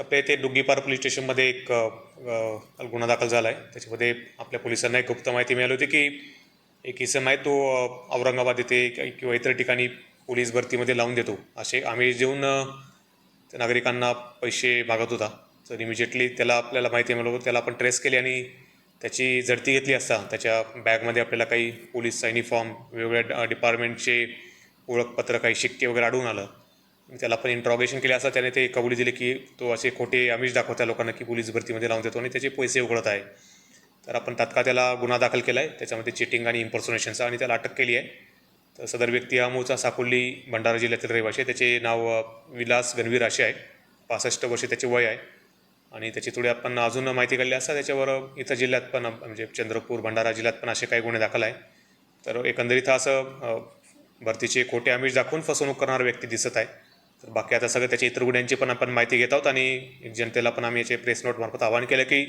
आपल्या इथे डुग्गीपार पोलीस स्टेशनमध्ये एक गुन्हा दाखल झाला आहे. त्याच्यामध्ये आपल्या पोलिसांना एक गुप्त माहिती मिळाली होती की एक इसम आहे तो औरंगाबाद येथे किंवा इतर ठिकाणी पोलीस भरतीमध्ये लावून देतो असे आम्ही देऊन त्या नागरिकांना पैसे मागत होता. तर इमिजिएटली त्याला आपल्याला माहिती मिळालं होतं. त्याला आपण ट्रेस केली आणि त्याची झडती घेतली असता त्याच्या बॅगमध्ये आपल्याला काही पोलीसचा युनिफॉर्म, वेगवेगळ्या डिपार्टमेंटचे ओळखपत्र, काही शिक्के वगैरे आढळून आलं. त्याला आपण इंट्रॉगेशन केले असता त्याने ते कबुली दिली की तो असे खोटे आमिष दाखवत्या लोकांना की पोलीस भरतीमध्ये लावून देतो आणि त्याचे पैसे उकळत आहे. तर आपण तात्काळ त्याला गुन्हा दाखल केला आहे त्याच्यामध्ये चिटिंग आणि इम्पर्सोनेशनचा आणि त्याला अटक केली आहे. तर सदर व्यक्ती हा मूळचा साकोली भंडारा जिल्ह्यातील रहिवासी आहे. त्याचे नाव विलास गणवीर असे आहे. 65 वर्षे त्याचे वय आहे आणि त्याची थोडी आपण अजून माहिती काढली असता त्याच्यावर इतर जिल्ह्यात पण म्हणजे चंद्रपूर, भंडारा जिल्ह्यात पण असे काही गुन्हे दाखल आहे. तर एकंदरीत असं भरतीचे खोटे आमिष दाखवून फसवणूक करणारा व्यक्ती दिसत आहे. तर बाकी आता सगळं त्याच्या इतर गुन्ह्यांची पण आपण माहिती घेत आहोत आणि जनतेला पण आम्ही याचे प्रेस नोटमार्फत आवाहन केलं की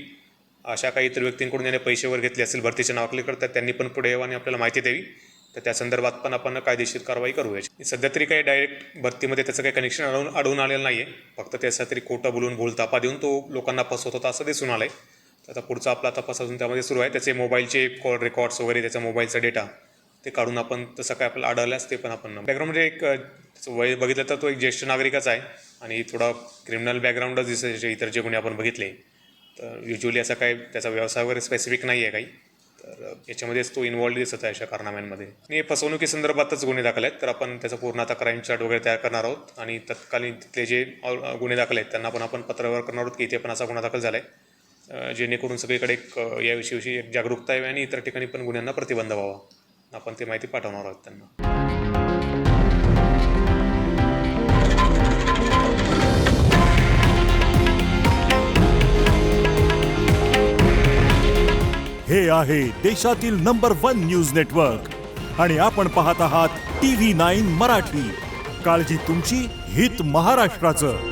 अशा काही इतर व्यक्तींकडून ज्याने पैसे वगैरे घेतले असेल भरतीच्या नावाखाली तर त्यांनी पण पुढे यावं आणि आपल्याला माहिती द्यावी. तर त्या संदर्भात पण आपण कायदेशीर कारवाई करू. याची सध्या तरी काही डायरेक्ट भरतीमध्ये त्याचं काही कनेक्शन आढळून आलेलं नाही आहे. फक्त त्यासाठी खोटं बोलून भूलतापा देऊन तो लोकांना फसवत होता असं दिसून आलं आहे. तर आता पुढचा आपला तपास अजून त्यामध्ये सुरू आहे. त्याचे मोबाईलचे कॉल रेकॉर्ड्स वगैरे, त्याचा मोबाईलचा डेटा ते काढून आपण तसं काय आपल्याला आढळल्यास ते पण आपण बॅकग्राऊंडमध्ये एक वय बघितलं तर तो एक ज्येष्ठ नागरिकच आहे आणि थोडा क्रिमिनल बॅकग्राऊंडच दिसत इतर जे गुन्हे आपण बघितले. तर युजली असा काय त्याचा व्यवसाय वगैरे स्पेसिफिक नाही आहे काही. तर याच्यामध्येच तो इन्वॉल्ड दिसत आहे अशा कारनाम्यांमध्ये. आणि फसवणुकीसंदर्भातच गुन्हे दाखल आहेत. तर आपण त्याचा पूर्ण आता क्राईम चार्ट वगैरे तयार करणार आहोत आणि तत्कालीन तिथले जे गुन्हे दाखल आहेत त्यांना पण आपण पत्र व्यवहार करणार आहोत की इथे पण असा गुन्हा दाखल झाला आहे, जेणेकरून सगळीकडे एक याविषयी एक जागरूकता यावी आणि इतर ठिकाणी पण गुन्ह्यांना प्रतिबंध व्हावा. आपण ते माहिती पाठवणार आहोत त्यांना. हे आहे देशातील नंबर 1 न्यूज नेटवर्क आणि आपण पाहत आहात TV9 मराठी. काळजी तुमची, हित महाराष्ट्राचं.